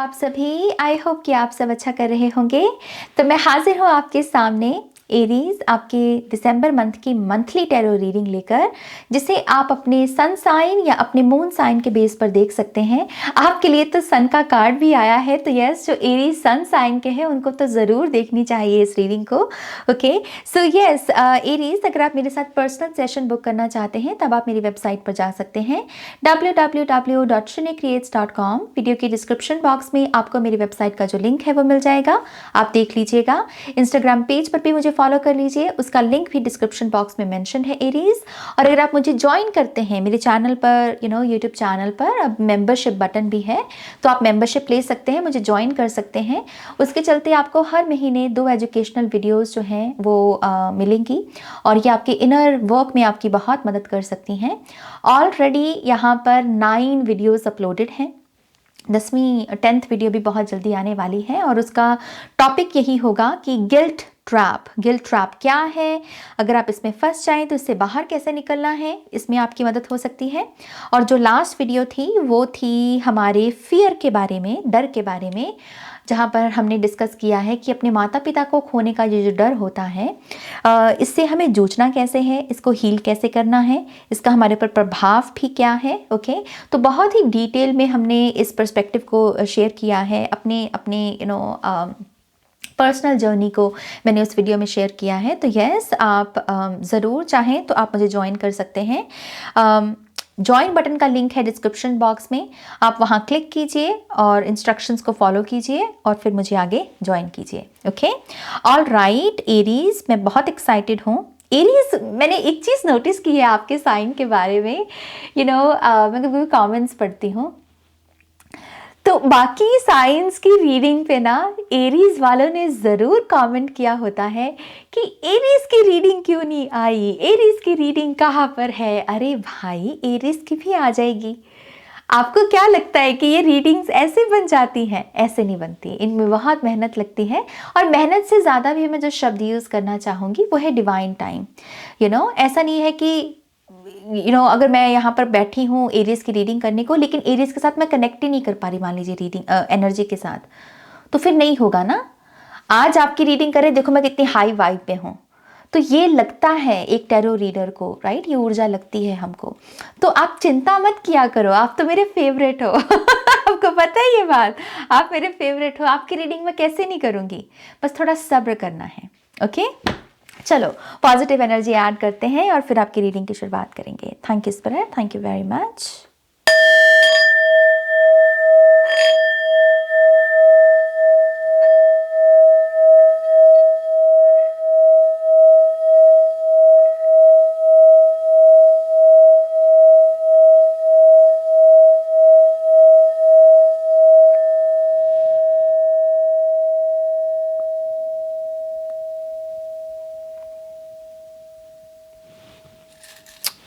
आप सभी। I hope कि आप सब अच्छा कर रहे होंगे। तो मैं हाजिर हूँ आपके सामने एरीज आपके दिसंबर मंथ की मंथली टैरो रीडिंग लेकर, जिसे आप अपने सन साइन या अपने मून साइन के बेस पर देख सकते हैं। आपके लिए तो सन का कार्ड भी आया है, तो यस, जो एरीज सन साइन के हैं उनको तो ज़रूर देखनी चाहिए इस रीडिंग को। ओके, सो यस एरीज, अगर आप मेरे साथ पर्सनल सेशन बुक करना चाहते हैं तब आप मेरी वेबसाइट पर जा सकते हैं www.shunecreates.com। वीडियो के डिस्क्रिप्शन बॉक्स में आपको मेरी वेबसाइट का जो लिंक है वो मिल जाएगा, आप देख लीजिएगा। इंस्टाग्राम पेज पर भी मुझे फॉलो कर लीजिए, उसका लिंक भी डिस्क्रिप्शन बॉक्स में मेंशन है एरीज। और अगर आप मुझे ज्वाइन करते हैं मेरे चैनल पर, यूट्यूब चैनल पर अब मेंबरशिप बटन भी है, तो आप मेंबरशिप ले सकते हैं, मुझे ज्वाइन कर सकते हैं। उसके चलते आपको हर महीने 2 एजुकेशनल वीडियोस जो हैं वो मिलेंगी, और ये आपके इनर वर्क में आपकी बहुत मदद कर सकती हैं। ऑलरेडी यहाँ पर 9 वीडियोस अपलोडेड हैं। 10th वीडियो भी बहुत जल्दी आने वाली है, और उसका टॉपिक यही होगा कि गिल्ट ट्रैप क्या है, अगर आप इसमें फंस जाएं तो इससे बाहर कैसे निकलना है, इसमें आपकी मदद हो सकती है। और जो लास्ट वीडियो थी वो थी हमारे फियर के बारे में, डर के बारे में, जहाँ पर हमने डिस्कस किया है कि अपने माता पिता को खोने का ये जो डर होता है, इससे हमें जूझना कैसे है, इसको हील कैसे करना है, इसका हमारे पर प्रभाव भी क्या है। ओके, तो बहुत ही डिटेल में हमने इस पर्सपेक्टिव को शेयर किया है, अपने पर्सनल जर्नी को मैंने उस वीडियो में शेयर किया है। तो यस, आप ज़रूर चाहें तो आप मुझे ज्वाइन कर सकते हैं। ज्वाइन बटन का लिंक है डिस्क्रिप्शन बॉक्स में, आप वहाँ क्लिक कीजिए और इंस्ट्रक्शंस को फॉलो कीजिए और फिर मुझे आगे ज्वाइन कीजिए। ओके, ऑल राइट एरीज, मैं बहुत एक्साइटेड हूँ। एरीज, मैंने एक चीज़ नोटिस की है आपके साइन के बारे में। मैं कभी कमेंट्स पढ़ती हूँ तो बाकी साइंस की रीडिंग पे ना एरीज वालों ने ज़रूर कमेंट किया होता है कि एरीज की रीडिंग क्यों नहीं आई, एरीज की रीडिंग कहाँ पर है। अरे भाई, एरीज की भी आ जाएगी। आपको क्या लगता है कि ये रीडिंग्स ऐसे बन जाती हैं? ऐसे नहीं बनती, इनमें बहुत मेहनत लगती है। और मेहनत से ज़्यादा भी मैं जो शब्द यूज़ करना चाहूँगी वो है डिवाइन टाइम। ऐसा नहीं है कि अगर मैं यहाँ पर बैठी हूँ एरीज की रीडिंग करने को, लेकिन एरीज के साथ मैं कनेक्ट ही नहीं कर पा रही, मान लीजिए रीडिंग एनर्जी के साथ, तो फिर नहीं होगा ना। आज आपकी रीडिंग करें, देखो मैं कितनी हाई वाइब पे हूँ, तो ये लगता है एक टैरो रीडर को, राइट, ये ऊर्जा लगती है हमको। तो आप चिंता मत किया करो, आप तो मेरे फेवरेट हो आपको पता है ये बात, आप मेरे फेवरेट हो। आपकी रीडिंग में कैसे नहीं करूँगी, बस थोड़ा सब्र करना है। ओके, चलो पॉजिटिव एनर्जी ऐड करते हैं और फिर आपकी रीडिंग की शुरुआत करेंगे। Thank you spirit, thank you very much.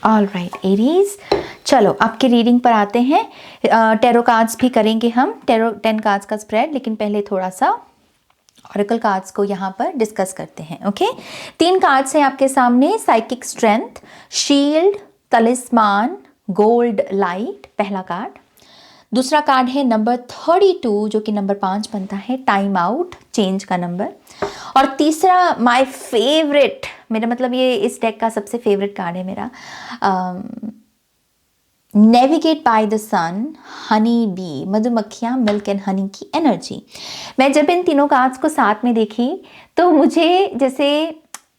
All right Aries, चलो आपकी रीडिंग पर आते हैं। टैरो कार्ड्स भी करेंगे हम, टैरो 10 कार्ड्स का स्प्रेड, लेकिन पहले थोड़ा सा ऑरेकल कार्ड्स को यहाँ पर डिस्कस करते हैं। ओके, 3 कार्ड्स हैं आपके सामने, psychic strength, shield, talisman, gold light, पहला कार्ड। दूसरा कार्ड है नंबर 32, जो कि नंबर 5 बनता है, टाइम आउट, चेंज का नंबर। और तीसरा माय फेवरेट, मेरा मतलब ये इस डेक का सबसे फेवरेट कार्ड है मेरा, navigate by the sun, honey bee, मधुमक्खियाँ, मिल्क एंड हनी की एनर्जी। मैं जब इन तीनों कार्ड्स को साथ में देखी तो मुझे जैसे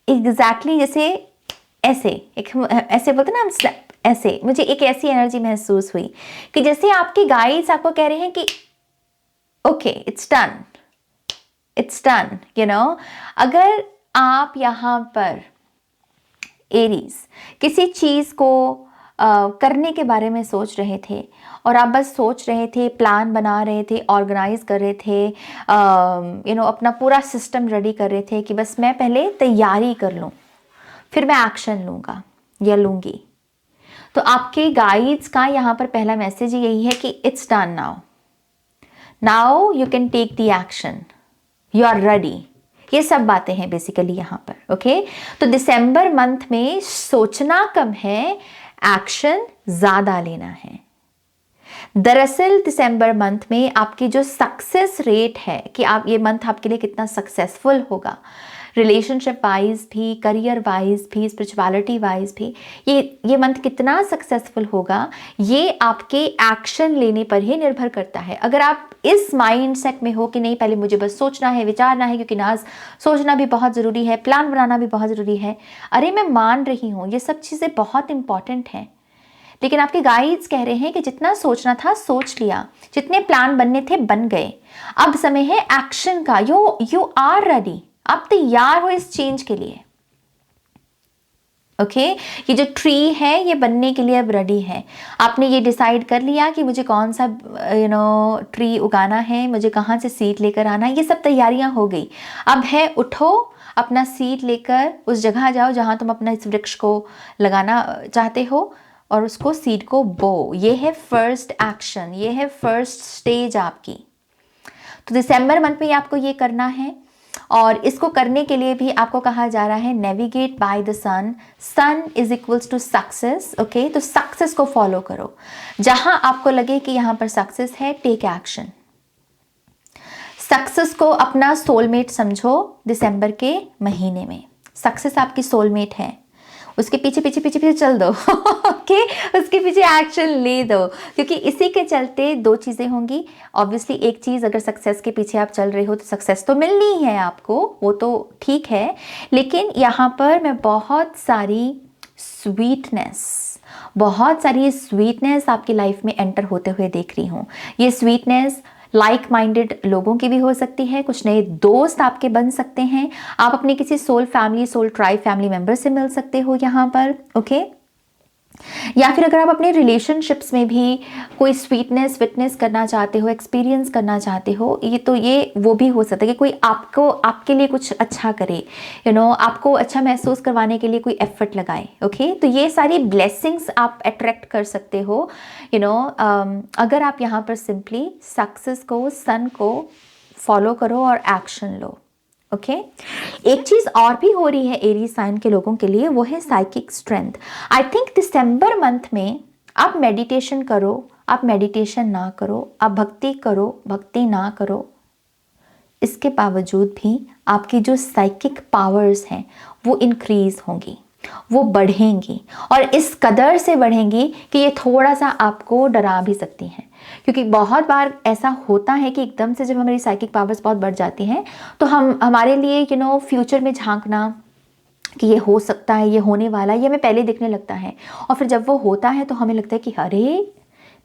एग्जैक्टली जैसे ऐसे बोलते ना हम, ऐसे मुझे एक ऐसी एनर्जी महसूस हुई कि जैसे आपके गाइड्स आपको कह रहे हैं कि ओके, इट्स डन। अगर आप यहाँ पर एरीज किसी चीज़ को करने के बारे में सोच रहे थे, और आप बस सोच रहे थे, प्लान बना रहे थे, ऑर्गेनाइज कर रहे थे, अपना पूरा सिस्टम रेडी कर रहे थे कि बस मैं पहले तैयारी कर लूँ, फिर मैं एक्शन लूँगा या लूँगी, तो आपके गाइड्स का यहाँ पर पहला मैसेज यही है कि it's done now you can take the action, you are ready. ये सब बातें हैं बेसिकली यहाँ पर। ओके, तो दिसंबर मंथ में सोचना कम है, एक्शन ज़्यादा लेना है। दरअसल दिसंबर मंथ में आपकी जो सक्सेस रेट है कि आप ये मंथ आपके लिए कितना सक्सेसफुल होगा, रिलेशनशिप वाइज भी, करियर वाइज भी, स्पिरिचुअलिटी वाइज भी, ये मंथ कितना सक्सेसफुल होगा, ये आपके एक्शन लेने पर ही निर्भर करता है। अगर आप इस माइंड सेट में हो कि नहीं, पहले मुझे बस सोचना है, विचारना है, क्योंकि नाज सोचना भी बहुत ज़रूरी है, प्लान बनाना भी बहुत ज़रूरी है। अरे मैं मान रही हूँ, ये सब चीज़ें बहुत इंपॉर्टेंट हैं, लेकिन आपके गाइड्स कह रहे हैं कि जितना सोचना था सोच लिया, जितने प्लान बनने थे बन गए, अब समय है एक्शन का। यू आर रेडी, आप तैयार हो इस चेंज के लिए। ओके ये जो ट्री है ये बनने के लिए अब रेडी है। आपने ये डिसाइड कर लिया कि मुझे कौन सा ट्री उगाना है, मुझे कहाँ से सीड लेकर आना है, ये सब तैयारियां हो गई। अब है उठो, अपना सीड लेकर उस जगह जाओ जहाँ तुम अपना इस वृक्ष को लगाना चाहते हो, और उसको सीड को बो। ये है फर्स्ट एक्शन, ये है फर्स्ट स्टेज आपकी। तो दिसंबर मंथ में आपको ये करना है, और इसको करने के लिए भी आपको कहा जा रहा है navigate by the sun. Sun is equals to success. Okay, तो सक्सेस को फॉलो करो। जहां आपको लगे कि यहां पर सक्सेस है, टेक एक्शन। सक्सेस को अपना सोलमेट समझो। दिसंबर के महीने में सक्सेस आपकी सोलमेट है, उसके पीछे पीछे पीछे पीछे चल दो। ओके, उसके पीछे एक्शन ले दो, क्योंकि इसी के चलते दो चीज़ें होंगी। ऑब्वियसली एक चीज़, अगर सक्सेस के पीछे आप चल रहे हो तो सक्सेस तो मिलनी ही है आपको, वो तो ठीक है, लेकिन यहाँ पर मैं बहुत सारी स्वीटनेस आपकी लाइफ में एंटर होते हुए देख रही हूँ। ये स्वीटनेस लाइक माइंडेड लोगों की भी हो सकती है, कुछ नए दोस्त आपके बन सकते हैं, आप अपने किसी सोल ट्राइब फैमिली मेंबर से मिल सकते हो यहाँ पर। ओके, या फिर अगर आप अपने रिलेशनशिप्स में भी कोई स्वीटनेस विटनेस करना चाहते हो, एक्सपीरियंस करना चाहते हो, ये वो भी हो सकता है कि कोई आपके लिए कुछ अच्छा करे, आपको अच्छा महसूस करवाने के लिए कोई एफर्ट लगाए। ओके, तो ये सारी ब्लेसिंग्स आप अट्रैक्ट कर सकते हो, अगर आप यहाँ पर सिंपली सक्सेस को, सन को फॉलो करो और एक्शन लो। ओके, एक चीज और भी हो रही है एरीज साइन के लोगों के लिए, वो है psychic strength. I think December month में आप मेडिटेशन करो, आप मेडिटेशन ना करो, आप भक्ति करो, भक्ति ना करो, इसके बावजूद भी आपकी जो साइकिक पावर्स हैं वो इंक्रीज होंगी, वो बढ़ेंगी, और इस कदर से बढ़ेंगी कि ये थोड़ा सा आपको डरा भी सकती हैं। क्योंकि बहुत बार ऐसा होता है कि एकदम से जब हमारी साइकिक पावर्स बहुत बढ़ जाती हैं तो हमारे लिए फ्यूचर में झांकना कि ये हो सकता है, ये होने वाला है, ये हमें पहले दिखने लगता है, और फिर जब वो होता है तो हमें लगता है कि अरे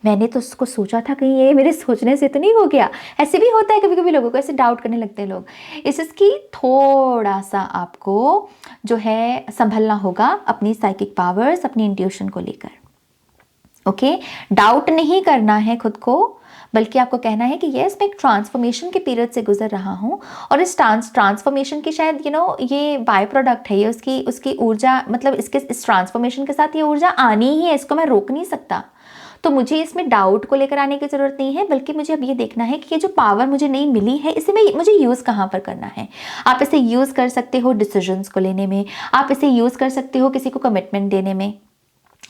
मैंने तो उसको सोचा था, कहीं ये मेरे सोचने से तो नहीं हो गया। ऐसे भी होता है, कभी कभी लोगों को ऐसे डाउट करने लगते हैं लोग। इसकी थोड़ा सा आपको जो है संभलना होगा अपनी साइकिक पावर्स, अपनी इंट्यूशन को लेकर। ओके, डाउट नहीं करना है खुद को, बल्कि आपको कहना है कि यस मैं एक ट्रांसफॉर्मेशन के पीरियड से गुजर रहा हूँ, और इस ट्रांसफॉर्मेशन की शायद ये बाय प्रोडक्ट है, ये उसकी ऊर्जा, मतलब इस ट्रांसफॉर्मेशन के साथ ये ऊर्जा आनी ही है, इसको मैं रोक नहीं सकता। तो मुझे इसमें डाउट को लेकर आने की ज़रूरत नहीं है, बल्कि मुझे अब ये देखना है कि ये जो पावर मुझे नहीं मिली है, इसे मुझे यूज़ कहाँ पर करना है। आप इसे यूज़ कर सकते हो डिसीजंस को लेने में, आप इसे यूज़ कर सकते हो किसी को कमिटमेंट देने में।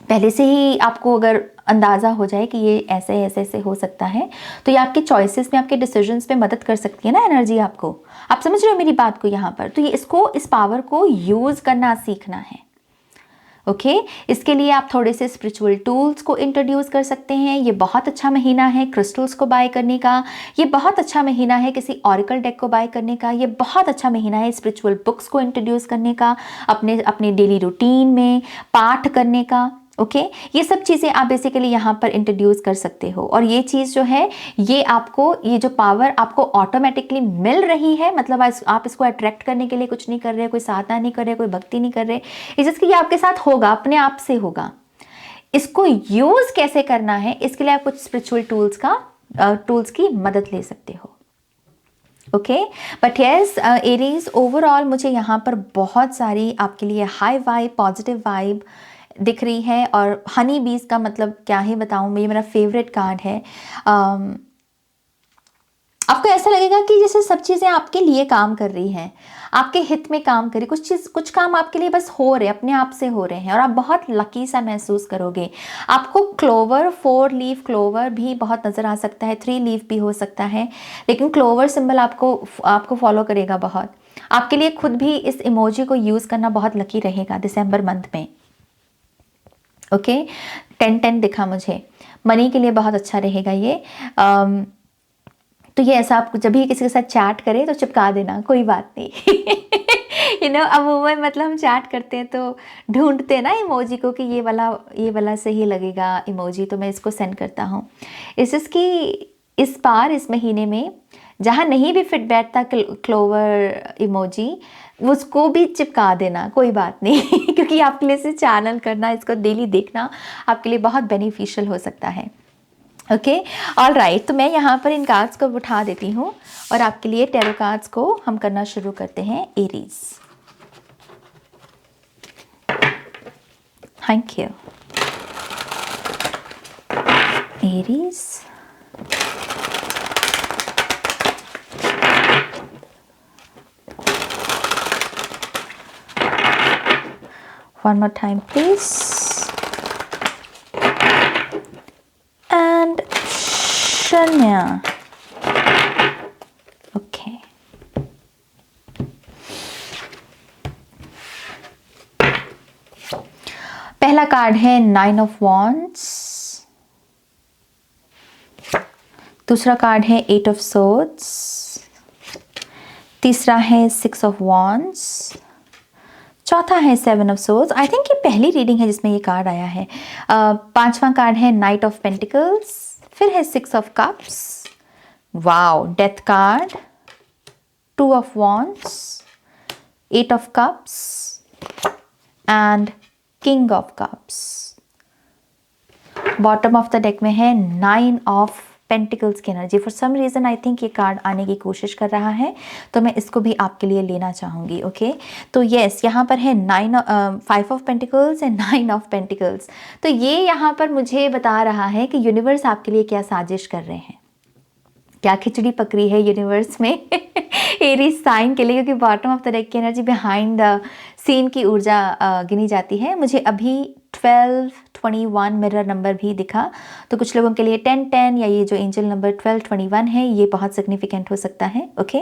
पहले से ही आपको अगर अंदाज़ा हो जाए कि ये ऐसे ऐसे ऐसे हो सकता है, तो ये आपके चॉइसेस में, आपके डिसीजंस में मदद कर सकती है ना एनर्जी आपको। आप समझ रहे हो मेरी बात को यहाँ पर? तो ये इस पावर को यूज़ करना सीखना है। ओके, इसके लिए आप थोड़े से स्पिरिचुअल टूल्स को इंट्रोड्यूस कर सकते हैं। ये बहुत अच्छा महीना है क्रिस्टल्स को बाय करने का, ये बहुत अच्छा महीना है किसी ऑरिकल डेक को बाय करने का, ये बहुत अच्छा महीना है स्पिरिचुअल बुक्स को इंट्रोड्यूस करने का, अपने डेली रूटीन में पाठ करने का। ओके, ये सब चीज़ें आप बेसिकली यहाँ पर इंट्रोड्यूस कर सकते हो, और ये चीज़ जो है ये आपको, ये जो पावर आपको ऑटोमेटिकली मिल रही है, मतलब आप इसको अट्रैक्ट करने के लिए कुछ नहीं कर रहे, कोई साधना नहीं कर रहे, कोई भक्ति नहीं कर रहे, इस चीज़ की ये आपके साथ होगा, अपने आप से होगा। इसको यूज़ कैसे करना है, इसके लिए आप कुछ स्पिरिचुअल टूल्स की मदद ले सकते हो। Okay, but yes Aries, overall मुझे यहाँ पर बहुत सारी आपके लिए हाई वाइब, पॉजिटिव वाइब दिख रही है, और हनी बीज का मतलब क्या ही बताऊँ, ये मेरा फेवरेट कार्ड है। आपको ऐसा लगेगा कि जैसे सब चीज़ें आपके लिए काम कर रही हैं, आपके हित में काम करी, कुछ काम आपके लिए बस हो रहे, अपने आप से हो रहे हैं और आप बहुत लकी सा महसूस करोगे। आपको क्लोवर, 4 लीफ क्लोवर भी बहुत नज़र आ सकता है, 3 लीफ भी हो सकता है, लेकिन क्लोवर सिंबल आपको आपको फॉलो करेगा बहुत। आपके लिए खुद भी इस इमोजी को यूज़ करना बहुत लकी रहेगा दिसंबर मंथ में। ओके, 10-10 दिखा मुझे, मनी के लिए बहुत अच्छा रहेगा ये। तो ये ऐसा आप जब भी किसी के साथ चैट करें तो चिपका देना, कोई बात नहीं। अमूमन मतलब हम चैट करते हैं तो ढूंढते हैं ना इमोजी को कि ये वाला सही लगेगा इमोजी, तो मैं इसको सेंड करता हूँ। इसकी इस बार इस महीने में जहाँ नहीं भी फिट बैठता क्लोवर इमोजी, उसको भी चिपका देना, कोई बात नहीं। क्योंकि आपके लिए इसे चैनल करना, इसको डेली देखना आपके लिए बहुत बेनिफिशियल हो सकता है। ओके, ऑल राइट, तो मैं यहाँ पर इन कार्ड्स को उठा देती हूँ और आपके लिए टैरो कार्ड्स को हम करना शुरू करते हैं। Aries, thank you. Aries, one more time please, and Shanya. Okay, पहला कार्ड है 9 ऑफ वॉन्ड्स, दूसरा कार्ड है 8 ऑफ सोर्ड्स, तीसरा है 6 ऑफ वॉन्ड्स, चौथा है 7 ऑफ सोर्ड्स। आई थिंक ये पहली रीडिंग है जिसमें ये कार्ड आया है। पांचवा कार्ड है नाइट ऑफ पेंटिकल्स, फिर है 6 of cups, wow, death card, 2 of wands, 8 of cups and king of cups. Bottom of the deck में है 9 ऑफ पेंटिकल्स की energy. For some reason I think ये कार्ड आने की कोशिश कर रहा है, तो मैं इसको भी आपके लिए लेना चाहूँगी। ओके, तो येस, यहाँ पर है 5 of pentacles and 9 of pentacles. तो ये यहाँ पर मुझे बता रहा है कि यूनिवर्स आपके लिए क्या साजिश कर रहे हैं, क्या खिचड़ी पकड़ी है यूनिवर्स में एरीज साइन के लिए, क्योंकि बॉटम ऑफ द डेक की एनर्जी बिहाइंड द सीन की ऊर्जा गिनी जाती है। मुझे अभी 12-21 मिरर नंबर भी दिखा, तो कुछ लोगों के लिए 10-10 या ये जो एंजल नंबर 12-21 है ये बहुत सिग्निफिकेंट हो सकता है। ओके,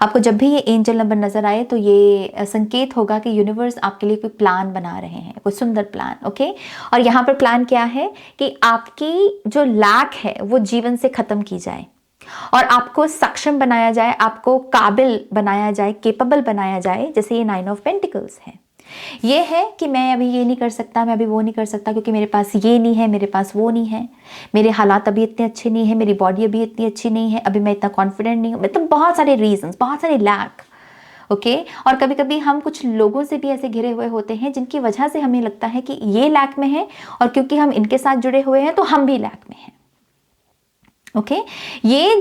आपको जब भी ये एंजल नंबर नज़र आए तो ये संकेत होगा कि यूनिवर्स आपके लिए कोई प्लान बना रहे हैं, कोई सुंदर प्लान। ओके, और यहाँ पर प्लान क्या है कि आपकी जो लैक है वो जीवन से ख़त्म की जाए और आपको सक्षम बनाया जाए, आपको काबिल बनाया जाए, केपेबल बनाया जाए। जैसे ये 9 ऑफ पेंटिकल्स है, ये है कि मैं अभी ये नहीं कर सकता, मैं अभी वो नहीं कर सकता क्योंकि मेरे पास ये नहीं है, मेरे पास वो नहीं है, मेरे हालात अभी इतने अच्छे नहीं है, मेरी बॉडी अभी इतनी अच्छी नहीं है, अभी मैं इतना कॉन्फिडेंट नहीं हूँ, मतलब बहुत सारे रीजंस, बहुत सारे लैक। ओके, और कभी कभी हम कुछ लोगों से भी ऐसे घिरे हुए होते हैं जिनकी वजह से हमें लगता है कि ये लैक में है, और क्योंकि हम इनके साथ जुड़े हुए हैं तो हम भी लैक में हैं। ओके, ये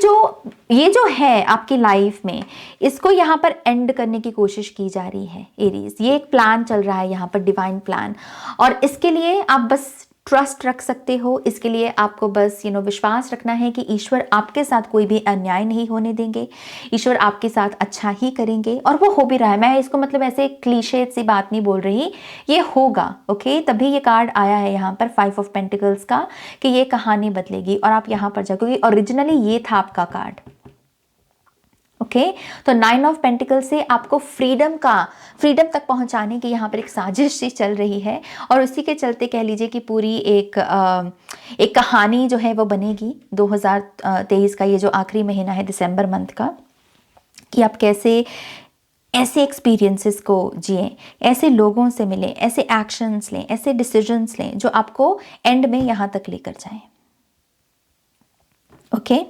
जो है आपकी लाइफ में, इसको यहाँ पर एंड करने की कोशिश की जा रही है एरीज। ये एक प्लान चल रहा है यहाँ पर, डिवाइन प्लान, और इसके लिए आप बस ट्रस्ट रख सकते हो। इसके लिए आपको बस विश्वास रखना है कि ईश्वर आपके साथ कोई भी अन्याय नहीं होने देंगे, ईश्वर आपके साथ अच्छा ही करेंगे, और वो हो भी रहा है। मैं इसको मतलब ऐसे क्लीशे सी बात नहीं बोल रही, ये होगा। ओके, तभी ये कार्ड आया है यहाँ पर 5 ऑफ पेंटिकल्स का, कि ये कहानी बदलेगी और आप यहाँ पर जाओ, क्योंकि ओरिजिनली ये था आपका कार्ड। ओके, तो 9 ऑफ पेंटिकल से आपको फ्रीडम तक पहुंचाने की यहाँ पर एक साजिश सी चल रही है, और उसी के चलते कह लीजिए कि पूरी एक कहानी जो है वो बनेगी 2023 का, ये जो आखिरी महीना है दिसंबर मंथ का, कि आप कैसे ऐसे एक्सपीरियंसेस को जिए, ऐसे लोगों से मिलें, ऐसे एक्शंस लें, ऐसे डिसीजंस लें जो आपको एंड में यहाँ तक लेकर जाएं। ओके,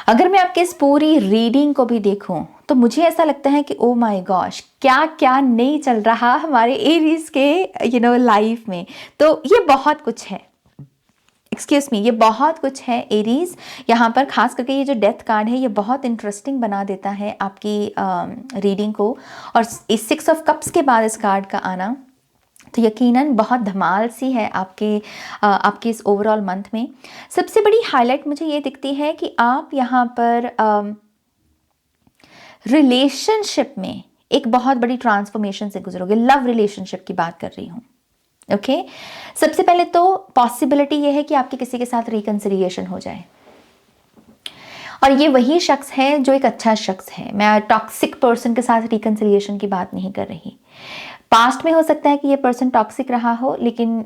अगर मैं आपके इस पूरी रीडिंग को भी देखूं तो मुझे ऐसा लगता है कि ओ माय गॉश, क्या क्या नहीं चल रहा हमारे एरीज के लाइफ में। तो ये बहुत कुछ है, एक्सक्यूज मी, ये बहुत कुछ है एरीज। यहाँ पर खास करके ये जो डेथ कार्ड है ये बहुत इंटरेस्टिंग बना देता है आपकी रीडिंग को, और इस 6 ऑफ कप्स के बाद इस कार्ड का आना तो यकीनन बहुत धमाल सी है आपके इस ओवरऑल मंथ में। सबसे बड़ी हाईलाइट मुझे ये दिखती है कि आप यहाँ पर रिलेशनशिप में एक बहुत बड़ी ट्रांसफॉर्मेशन से गुजरोगे। लव रिलेशनशिप की बात कर रही हूँ। ओके, सबसे पहले तो पॉसिबिलिटी ये है कि आपके किसी के साथ रिकंसिलिएशन हो जाए, और ये वही शख्स है जो एक अच्छा शख्स है। मैं टॉक्सिक पर्सन के साथ रिकंसिलिएशन की बात नहीं कर रही। पास्ट में हो सकता है कि ये पर्सन टॉक्सिक रहा हो, लेकिन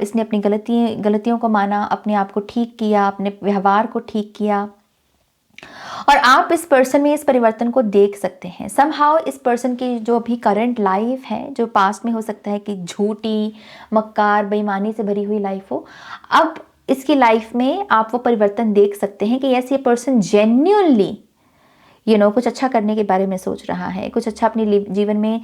इसने अपनी गलतियों को माना, अपने आप को ठीक किया, अपने व्यवहार को ठीक किया, और आप इस पर्सन में इस परिवर्तन को देख सकते हैं। समहाउ इस पर्सन की जो अभी करंट लाइफ है, जो पास्ट में हो सकता है कि झूठी, मक्कार, बेईमानी से भरी हुई लाइफ हो, अब इसकी लाइफ में आप वो परिवर्तन देख सकते हैं कि यस, ये पर्सन जेन्युइनली कुछ अच्छा करने के बारे में सोच रहा है, कुछ अच्छा अपने जीवन में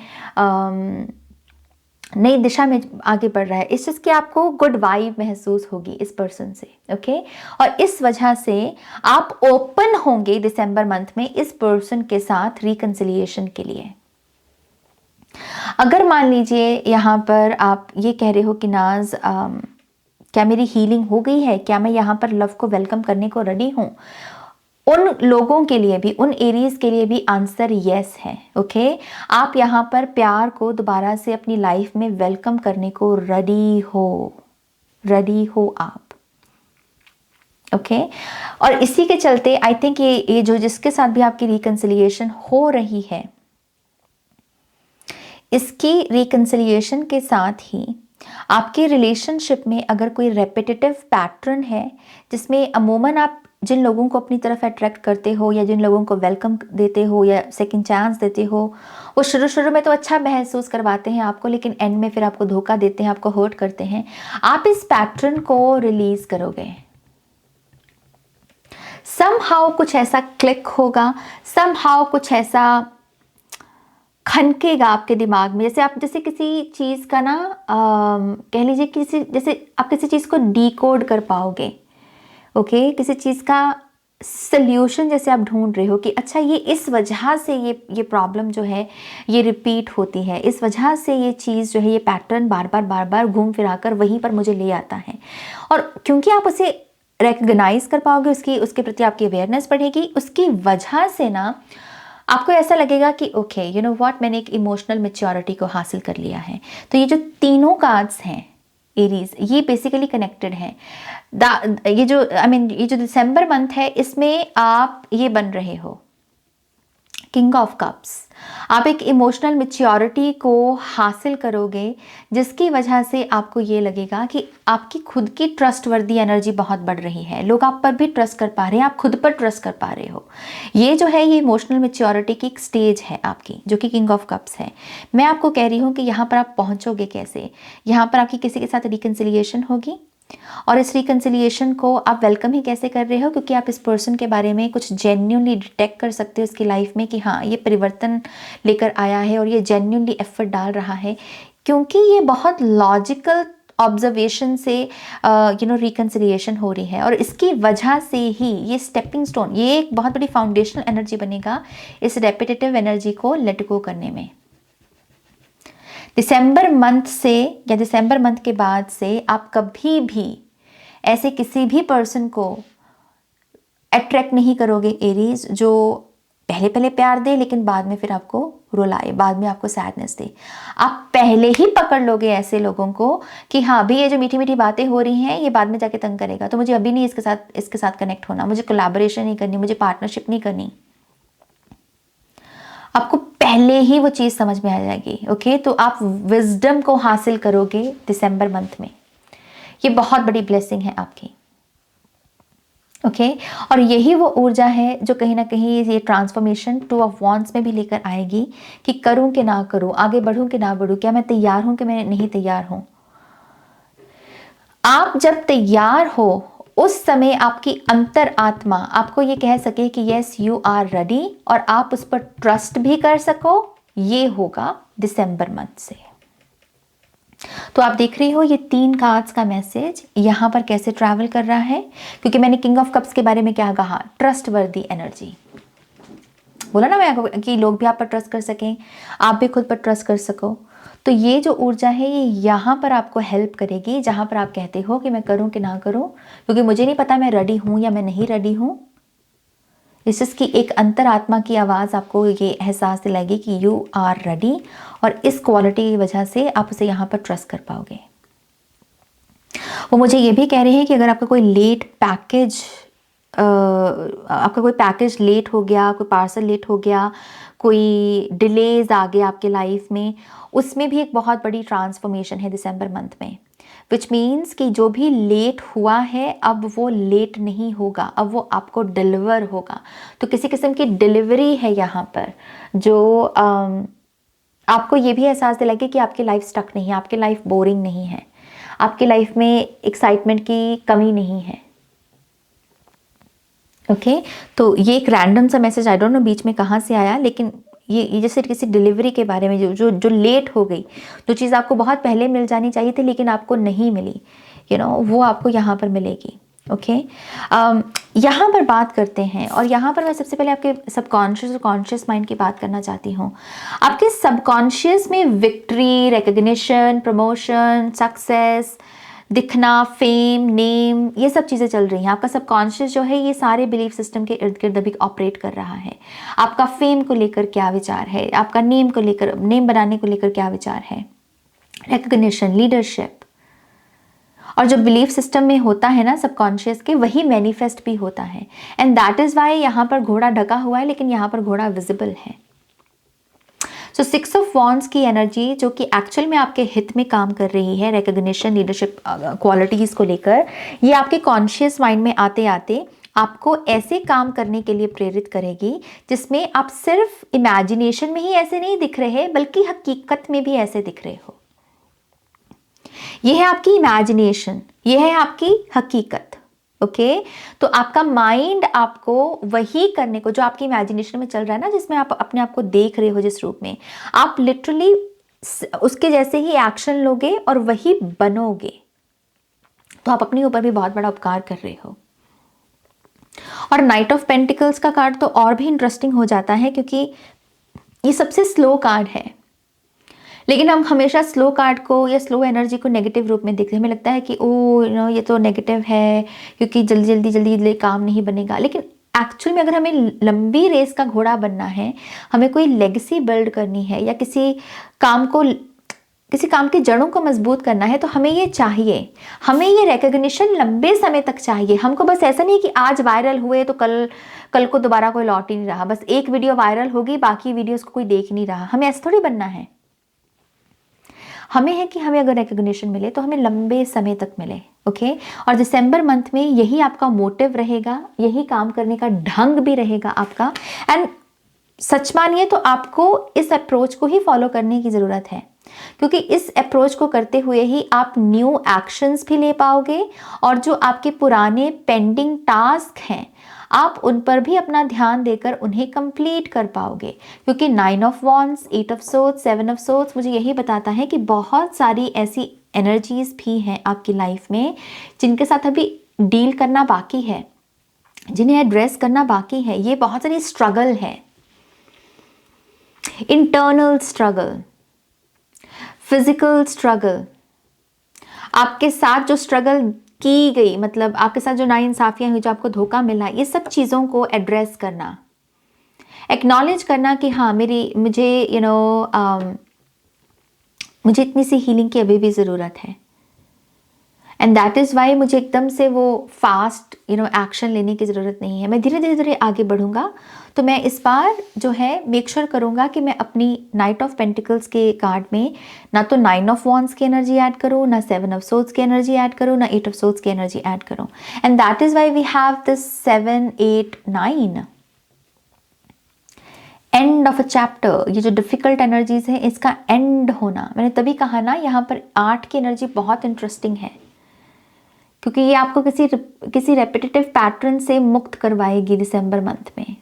नई दिशा में आगे बढ़ रहा है। इस चीज़ की आपको गुड वाइब महसूस होगी इस पर्सन से। ओके, और इस वजह से आप ओपन होंगे दिसंबर मंथ में इस पर्सन के साथ रिकंसिलिएशन के लिए। अगर मान लीजिए यहाँ पर आप ये कह रहे हो कि नाज क्या मेरी हीलिंग हो गई है, क्या मैं यहाँ पर लव को वेलकम करने को रेडी हूँ, उन लोगों के लिए भी, उन एरीज के लिए भी आंसर यस है। ओके, आप यहाँ पर प्यार को दोबारा से अपनी लाइफ में वेलकम करने को रेडी हो आप। ओके, और इसी के चलते आई थिंक ये जो जिसके साथ भी आपकी रिकंसिलिएशन हो रही है, इसकी रिकंसिलिएशन के साथ ही आपके रिलेशनशिप में अगर कोई रेपिटेटिव पैटर्न है जिसमें अमूमन आप जिन लोगों को अपनी तरफ अट्रैक्ट करते हो या जिन लोगों को वेलकम देते हो या सेकंड चांस देते हो, वो शुरू में तो अच्छा महसूस करवाते हैं आपको, लेकिन एंड में फिर आपको धोखा देते हैं, आपको हर्ट करते हैं। आप इस पैटर्न को रिलीज करोगे। समहाउ कुछ ऐसा क्लिक होगा, समहाउ कुछ ऐसा खनकेगा आपके दिमाग में, जैसे किसी चीज़ का ना कह लीजिए जैसे आप किसी चीज़ को डिकोड कर पाओगे। ओके, किसी चीज़ का सल्यूशन जैसे आप ढूंढ रहे हो कि अच्छा ये इस वजह से ये प्रॉब्लम जो है ये रिपीट होती है, इस वजह से ये चीज़ जो है, ये पैटर्न बार बार घूम फिरा कर वहीं पर मुझे ले आता है। और क्योंकि आप उसे रिकग्नाइज कर पाओगे, उसके प्रति आपकी अवेयरनेस बढ़ेगी, उसकी वजह से ना आपको ऐसा लगेगा कि ओके, यू नो व्हाट, मैंने एक इमोशनल मैच्योरिटी को हासिल कर लिया है। तो ये जो तीनों कार्ड्स हैं एरीज, ये बेसिकली कनेक्टेड हैं। ये जो दिसंबर मंथ है, इसमें आप ये बन रहे हो किंग ऑफ कप्स। आप एक इमोशनल मैच्योरिटी को हासिल करोगे, जिसकी वजह से आपको ये लगेगा कि आपकी खुद की ट्रस्टवर्दी एनर्जी बहुत बढ़ रही है, लोग आप पर भी ट्रस्ट कर पा रहे हैं, आप खुद पर ट्रस्ट कर पा रहे हो। ये जो है, ये इमोशनल मैच्योरिटी की एक स्टेज है आपकी, जो कि किंग ऑफ कप्स है। मैं आपको कह रही हूँ कि यहाँ पर आप पहुँचोगे कैसे। यहाँ पर आपकी किसी के साथ रिकंसिलिएशन होगी, और इस रिकंसिलिएशन को आप वेलकम ही कैसे कर रहे हो, क्योंकि आप इस पर्सन के बारे में कुछ जेन्युइनली डिटेक्ट कर सकते हो इसकी लाइफ में कि हाँ, ये परिवर्तन लेकर आया है और ये जेन्युइनली एफर्ट डाल रहा है, क्योंकि ये बहुत लॉजिकल ऑब्जर्वेशन से रिकंसिलिएशन हो रही है। और इसकी वजह से ही ये स्टेपिंग स्टोन, ये एक बहुत बड़ी फाउंडेशनल एनर्जी बनेगा इस रेपिटेटिव एनर्जी को लेट गो करने में। दिसंबर मंथ से या दिसंबर मंथ के बाद से आप कभी भी ऐसे किसी भी पर्सन को अट्रैक्ट नहीं करोगे एरीज, जो पहले प्यार दे लेकिन बाद में फिर आपको रुलाए, बाद में आपको सैडनेस दे। आप पहले ही पकड़ लोगे ऐसे लोगों को कि हाँ अभी ये जो मीठी मीठी बातें हो रही हैं, ये बाद में जाके तंग करेगा, तो मुझे अभी नहीं इसके साथ कनेक्ट होना, मुझे कोलैबोरेशन नहीं करनी, मुझे पार्टनरशिप नहीं करनी। आपको पहले ही वो चीज़ समझ में आ जाएगी। ओके, तो आप विजडम को हासिल करोगे दिसंबर मंथ में। ये बहुत बड़ी ब्लेसिंग है आपकी। ओके, और यही वो ऊर्जा है जो कहीं ना कहीं ये ट्रांसफॉर्मेशन 2 ऑफ वॉन्ड्स में भी लेकर आएगी कि करूं कि ना करूं, आगे बढ़ूं कि ना बढ़ूं, क्या मैं तैयार हूं कि मैं नहीं तैयार हूं। आप जब तैयार हो, उस समय आपकी अंतर आत्मा आपको ये कह सके कि यस यू आर रेडी, और आप उस पर ट्रस्ट भी कर सको। ये होगा दिसंबर मंथ से। तो आप देख रही हो ये 3 कार्ड्स का मैसेज यहां पर कैसे ट्रैवल कर रहा है, क्योंकि मैंने किंग ऑफ कप्स के बारे में क्या कहा, ट्रस्टवर्दी एनर्जी बोला ना मैं, कि लोग भी आप पर ट्रस्ट कर सकें, आप भी खुद पर ट्रस्ट कर सको। तो ये जो ऊर्जा है, ये यहाँ पर आपको हेल्प करेगी, जहाँ पर आप कहते हो कि मैं करूँ कि ना करूँ, क्योंकि मुझे नहीं पता मैं रेडी हूँ या मैं नहीं रेडी हूँ। इस की एक अंतरात्मा की आवाज़ आपको ये एहसास दिलाएगी कि यू आर रेडी, और इस क्वालिटी की वजह से आप उसे यहाँ पर ट्रस्ट कर पाओगे। वो मुझे ये भी कह रहे हैं कि अगर आपका कोई लेट पैकेज आपका कोई पैकेज लेट हो गया, कोई पार्सल लेट हो गया, कोई डिलेज आ गया आपके लाइफ में, उसमें भी एक बहुत बड़ी ट्रांसफॉर्मेशन है दिसंबर मंथ में। विच मीन्स कि जो भी लेट हुआ है अब वो लेट नहीं होगा, अब वो आपको डिलीवर होगा। तो किसी किस्म की डिलीवरी है यहाँ पर, जो आपको ये भी एहसास दिलाएगी कि आपकी लाइफ स्टक नहीं है, आपकी लाइफ बोरिंग नहीं है, आपकी लाइफ में एक्साइटमेंट की कमी नहीं है। ओके तो ये एक रैंडम सा मैसेज, आई डोंट नो बीच में कहाँ से आया, लेकिन ये जैसे किसी डिलीवरी के बारे में, जो लेट हो गई, जो चीज़ आपको बहुत पहले मिल जानी चाहिए थी लेकिन आपको नहीं मिली, वो आपको यहाँ पर मिलेगी। ओके यहाँ पर बात करते हैं, और यहाँ पर मैं सबसे पहले आपके सबकॉन्शियस और कॉन्शियस माइंड की बात करना चाहती हूँ। आपके सबकॉन्शियस में विक्ट्री, रिकग्निशन, प्रमोशन, सक्सेस, दिखना, फेम, नेम, ये सब चीज़ें चल रही हैं। आपका सबकॉन्शियस जो है ये सारे बिलीफ सिस्टम के इर्द गिर्द अभी ऑपरेट कर रहा है। आपका फेम को लेकर क्या विचार है, आपका नेम को लेकर, नेम बनाने को लेकर क्या विचार है, रिकग्निशन, लीडरशिप, और जो बिलीफ सिस्टम में होता है ना सबकॉन्शियस के, वही मैनिफेस्ट भी होता है। एंड दैट इज़ वाई यहाँ पर घोड़ा ढका हुआ है लेकिन यहाँ पर घोड़ा विजिबल है। सो 6 ऑफ वॉन्ड्स की एनर्जी जो कि एक्चुअल में आपके हित में काम कर रही है, रिकग्निशन, लीडरशिप क्वालिटीज़ को लेकर, ये आपके कॉन्शियस माइंड में आते आते आपको ऐसे काम करने के लिए प्रेरित करेगी जिसमें आप सिर्फ इमेजिनेशन में ही ऐसे नहीं दिख रहे बल्कि हकीकत में भी ऐसे दिख रहे हो। ये है आपकी इमेजिनेशन, ये है आपकी हकीकत। ओके तो आपका माइंड आपको वही करने को, जो आपकी इमेजिनेशन में चल रहा है ना, जिसमें आप अपने आप को देख रहे हो, जिस रूप में आप लिटरली उसके जैसे ही एक्शन लोगे और वही बनोगे, तो आप अपने ऊपर भी बहुत बड़ा उपकार कर रहे हो। और नाइट ऑफ पेंटिकल्स का कार्ड तो और भी इंटरेस्टिंग हो जाता है क्योंकि ये सबसे स्लो कार्ड है, लेकिन हम हमेशा स्लो कार्ड को या स्लो एनर्जी को नेगेटिव रूप में देखते हैं। हमें लगता है कि ये तो नेगेटिव है क्योंकि जल्दी जल्दी काम नहीं बनेगा, लेकिन एक्चुअल में अगर हमें लंबी रेस का घोड़ा बनना है, हमें कोई लेगेसी बिल्ड करनी है या किसी काम की जड़ों को मजबूत करना है, तो हमें ये चाहिए, हमें ये रिकग्निशन लंबे समय तक चाहिए। हमको बस ऐसा नहीं कि आज वायरल हुए तो कल को दोबारा कोई लौट ही नहीं रहा, बस एक वीडियो वायरल होगी बाकी वीडियोस को कोई देख नहीं रहा। हमें ऐसा थोड़ी बनना है। हमें है कि हमें अगर रिकग्निशन मिले तो हमें लंबे समय तक मिले। ओके और दिसंबर मंथ में यही आपका मोटिव रहेगा, यही काम करने का ढंग भी रहेगा आपका। एंड सच मानिए तो आपको इस अप्रोच को ही फॉलो करने की ज़रूरत है, क्योंकि इस अप्रोच को करते हुए ही आप न्यू एक्शंस भी ले पाओगे और जो आपके पुराने पेंडिंग टास्क हैं आप उन पर भी अपना ध्यान देकर उन्हें कंप्लीट कर पाओगे। क्योंकि 9 of wands, 8 of swords, 7 of swords मुझे यही बताता है कि बहुत सारी ऐसी एनर्जीज भी हैं आपकी लाइफ में जिनके साथ अभी डील करना बाकी है, जिन्हें एड्रेस करना बाकी है। ये बहुत सारी स्ट्रगल है, इंटरनल स्ट्रगल, फिजिकल स्ट्रगल, आपके साथ जो स्ट्रगल की गई, मतलब आपके साथ जो नाइंसाफियां हुई, जो आपको धोखा मिला, ये सब चीज़ों को एड्रेस करना, एक्नॉलेज करना कि हाँ मुझे इतनी सी हीलिंग की अभी भी ज़रूरत है। एंड दैट इज़ वाई मुझे एकदम से वो फास्ट एक्शन लेने की ज़रूरत नहीं है। मैं धीरे धीरे आगे बढ़ूँगा। तो मैं इस बार जो है मेक श्योर करूँगा कि मैं अपनी नाइट ऑफ पेंटिकल्स के कार्ड में ना तो 9 ऑफ वॉन्ड्स की एनर्जी ऐड करूँ, ना 7 ऑफ सोर्ड्स की एनर्जी ऐड करूँ, ना 8 ऑफ सोर्ड्स की एनर्जी ऐड करूँ। And that is why we have this 7, 8, 9 end of a chapter. ये जो डिफ़िकल्ट एनर्जीज है इसका एंड होना, मैंने तभी कहा ना यहाँ पर 8 की एनर्जी बहुत इंटरेस्टिंग है, क्योंकि ये आपको किसी रेपिटेटिव पैटर्न से मुक्त करवाएगी दिसंबर मंथ में।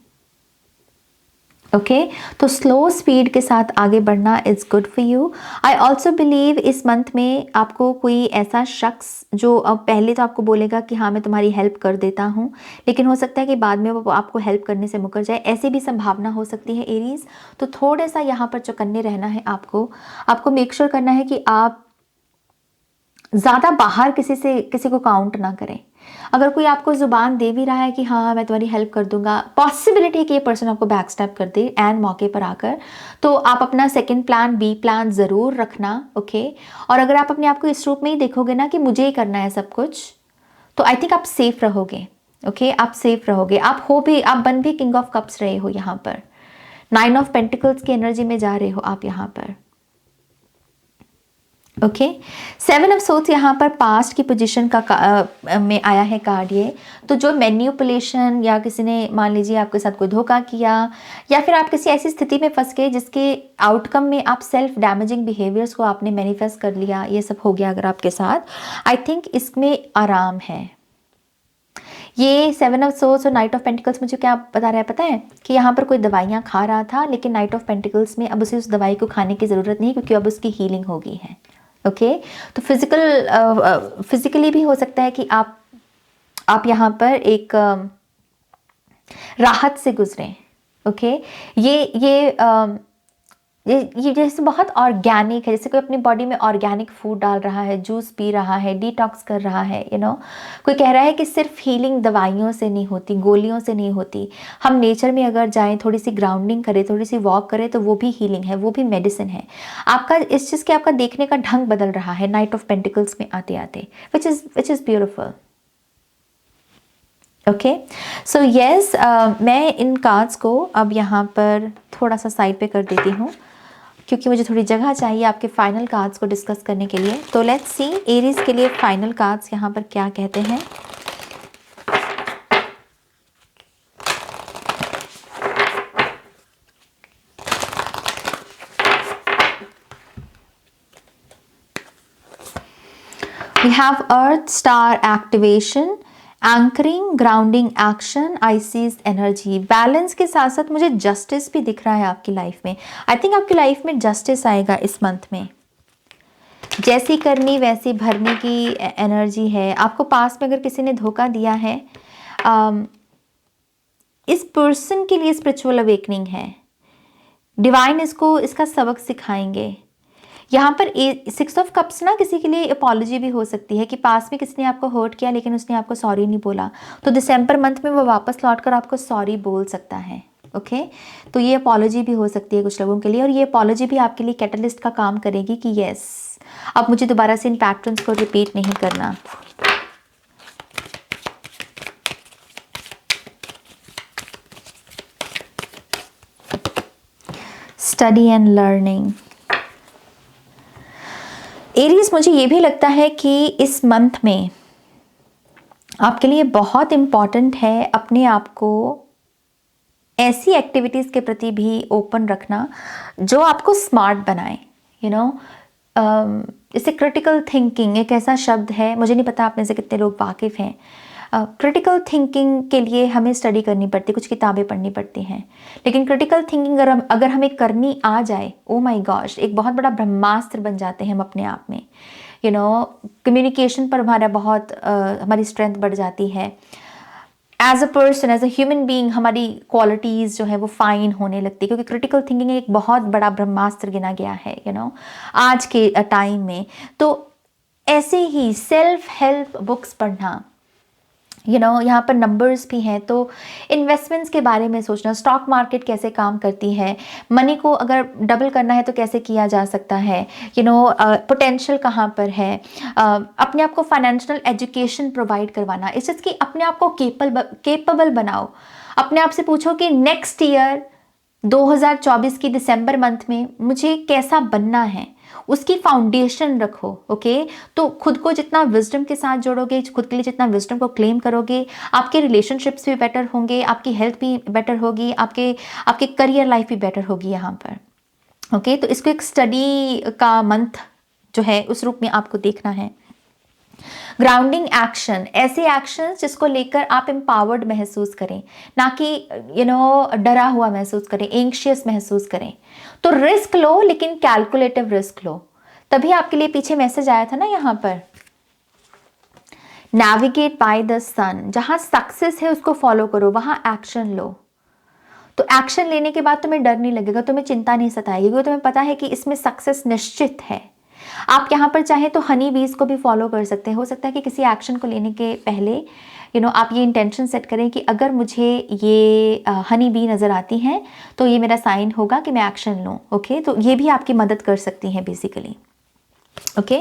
ओके तो स्लो स्पीड के साथ आगे बढ़ना is good for you. I also believe इस मंथ में आपको कोई ऐसा शख्स जो अब पहले तो आपको बोलेगा कि हाँ मैं तुम्हारी हेल्प कर देता हूँ, लेकिन हो सकता है कि बाद में वो आपको हेल्प करने से मुकर जाए, ऐसी भी संभावना हो सकती है एरीज। तो थोड़ा सा यहाँ पर चौकन्ने रहना है आपको मेक श्योर करना है कि आप ज़्यादा बाहर किसी को काउंट ना करें। अगर कोई आपको ज़ुबान दे भी रहा है कि हाँ मैं तुम्हारी हेल्प कर दूंगा, पॉसिबिलिटी है कि ये पर्सन आपको बैक स्टैप कर दे एंड मौके पर आकर, तो आप अपना सेकंड प्लान, बी प्लान ज़रूर रखना। ओके। और अगर आप अपने आप को इस रूप में ही देखोगे ना कि मुझे ही करना है सब कुछ, तो आई थिंक आप सेफ रहोगे। ओके, आप सेफ रहोगे। आप बन भी किंग ऑफ कप्स रहे हो यहाँ पर, 9 ऑफ पेंटिकल्स की एनर्जी में जा रहे हो आप यहाँ पर। ओके, 7 ऑफ सोर्ड्स यहाँ पर पास्ट की पोजीशन में आया है कार्ड ये। तो जो मैन्युपुलेशन, या किसी ने मान लीजिए आपके साथ कोई धोखा किया, या फिर आप किसी ऐसी स्थिति में फंस गए जिसके आउटकम में आप सेल्फ डैमेजिंग बिहेवियर्स को आपने मैनिफेस्ट कर लिया, ये सब हो गया अगर आपके साथ, आई थिंक इसमें आराम है। ये 7 ऑफ सोर्ड्स और नाइट ऑफ पेंटिकल्स मुझे क्या बता रहा है पता है, कि यहाँ पर कोई दवाइयाँ खा रहा था, लेकिन नाइट ऑफ पेंटिकल्स में अब उसे उस दवाई को खाने की ज़रूरत नहीं, क्योंकि अब उसकी हीलिंग हो गई है। ओके, तो फिजिकली भी हो सकता है कि आप यहाँ पर एक राहत से गुजरें। ओके, ये जैसे बहुत ऑर्गेनिक है, जैसे कोई अपनी बॉडी में ऑर्गेनिक फूड डाल रहा है, जूस पी रहा है, डिटॉक्स कर रहा है, कोई कह रहा है कि सिर्फ हीलिंग दवाइयों से नहीं होती, गोलियों से नहीं होती। हम नेचर में अगर जाएं, थोड़ी सी ग्राउंडिंग करें, थोड़ी सी वॉक करें, तो वो भी हीलिंग है, वो भी मेडिसिन है। आपका इस चीज़ के आपका देखने का ढंग बदल रहा है नाइट ऑफ पेंटिकल्स में आते आते, which is beautiful. Okay, so yes, मैं इन कार्ड्स को अब यहाँ पर थोड़ा सा साइड पे कर देती हूँ, क्योंकि मुझे थोड़ी जगह चाहिए आपके फाइनल कार्ड्स को डिस्कस करने के लिए। तो लेट्स सी एरीज के लिए फाइनल कार्ड्स यहाँ पर क्या कहते हैं। We have Earth Star Activation, anchoring, grounding action, ISIS energy. Balance के साथ साथ मुझे जस्टिस भी दिख रहा है आपकी लाइफ में। आई थिंक आपकी लाइफ में जस्टिस आएगा इस मंथ में। जैसी करनी वैसी भरने की एनर्जी है। आपको पास में अगर किसी ने धोखा दिया है, इस पर्सन के लिए स्पिरिचुअल अवेकनिंग है। डिवाइन इसका सबक सिखाएंगे। यहाँ पर 6 ऑफ कप्स ना किसी के लिए अपॉलॉजी भी हो सकती है, कि पास में किसी ने आपको हर्ट किया लेकिन उसने आपको सॉरी नहीं बोला, तो दिसंबर मंथ में वो वापस लौटकर आपको सॉरी बोल सकता है। ओके, तो ये अपॉलॉजी भी हो सकती है कुछ लोगों के लिए, और ये अपॉलॉजी भी आपके लिए कैटलिस्ट का काम करेगी कि यस, अब मुझे दोबारा से इन पैटर्न्स को रिपीट नहीं करना। Study and learning. एरीज, मुझे ये भी लगता है कि इस मंथ में आपके लिए बहुत इम्पॉर्टेंट है अपने आप को ऐसी एक्टिविटीज़ के प्रति भी ओपन रखना जो आपको स्मार्ट बनाए। जैसे क्रिटिकल थिंकिंग एक ऐसा शब्द है, मुझे नहीं पता आप में से कितने लोग वाकिफ़ हैं। क्रिटिकल थिंकिंग के लिए हमें स्टडी करनी पड़ती है, कुछ किताबें पढ़नी पड़ती हैं, लेकिन क्रिटिकल थिंकिंग अगर हमें करनी आ जाए, ओ माय गॉश, एक बहुत बड़ा ब्रह्मास्त्र बन जाते हैं हम अपने आप में। कम्युनिकेशन पर हमारी स्ट्रेंथ बढ़ जाती है। As a person, as a human being, हमारी क्वालिटीज़ जो है वो फाइन होने लगती है, क्योंकि क्रिटिकल थिंकिंग एक बहुत बड़ा ब्रह्मास्त्र गिना गया है आज के टाइम में। तो ऐसे ही सेल्फ हेल्प बुक्स पढ़ना, यहाँ पर नंबर्स भी हैं, तो इन्वेस्टमेंट्स के बारे में सोचना, स्टॉक मार्केट कैसे काम करती है, मनी को अगर डबल करना है तो कैसे किया जा सकता है, पोटेंशियल कहाँ पर है, अपने आप को फाइनेंशियल एजुकेशन प्रोवाइड करवाना, इस चीज़ की अपने आप को केपेबल बनाओ। अपने आप से पूछो कि नेक्स्ट ईयर 2024 की दिसंबर मंथ में मुझे कैसा बनना है, उसकी फाउंडेशन रखो। ओके, तो खुद को जितना विजडम के साथ जोड़ोगे, खुद के लिए जितना विजडम को क्लेम करोगे, आपके रिलेशनशिप्स भी बेटर होंगे, आपकी हेल्थ भी बेटर होगी, आपके करियर लाइफ भी बेटर होगी यहाँ पर। ओके, तो इसको एक स्टडी का मंथ जो है उस रूप में आपको देखना है। ग्राउंडिंग एक्शन, ऐसे एक्शंस जिसको लेकर आप एम्पावर्ड महसूस करें, ना कि डरा हुआ महसूस करें, एंग्शियस महसूस करें। तो रिस्क लो, लेकिन कैलकुलेटिव रिस्क लो। तभी आपके लिए पीछे मैसेज आया था ना यहाँ पर, नेविगेट बाय द सन। जहां सक्सेस है उसको फॉलो करो, वहां एक्शन लो। तो एक्शन लेने के बाद तुम्हें डर नहीं लगेगा, तुम्हें चिंता नहीं सताएगी, क्योंकि तुम्हें पता है कि इसमें सक्सेस निश्चित है। आप यहाँ पर चाहें तो हनी बीज को भी फॉलो कर सकते हैं। हो सकता है कि किसी एक्शन को लेने के पहले आप ये इंटेंशन सेट करें कि अगर मुझे ये हनी बी नज़र आती हैं तो ये मेरा साइन होगा कि मैं एक्शन लूँ। ओके, तो ये भी आपकी मदद कर सकती हैं basically. Okay,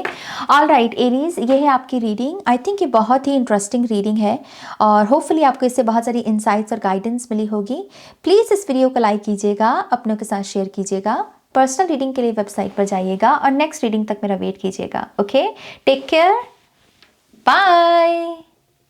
all right Aries, ये है आपकी रीडिंग। आई थिंक ये बहुत ही इंटरेस्टिंग रीडिंग है और होपफुली आपको इससे बहुत सारी इंसाइट्स और गाइडेंस मिली होगी। प्लीज़ इस वीडियो को लाइक कीजिएगा, अपनों के साथ शेयर कीजिएगा। पर्सनल रीडिंग के लिए वेबसाइट पर जाइएगा और नेक्स्ट रीडिंग तक मेरा वेट कीजिएगा। Okay, take care, bye.